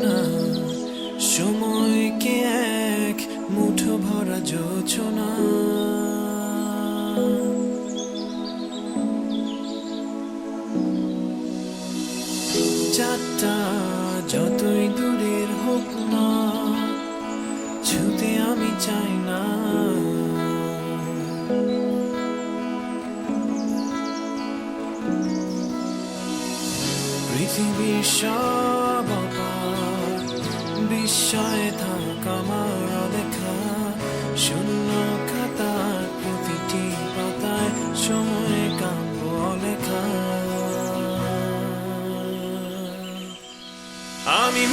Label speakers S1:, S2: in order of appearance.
S1: না সময়কে এক মুঠো ভরা যোচনা। চারটা যতই দূরের হোক না, ছুতে আমি চাই না। পৃথিবীর সব অপার বিস্ময়ে থাক আমার অদেখা, শূন্য খাতার প্রতিটি পাতায় সময় কাব্য লেখা। আমি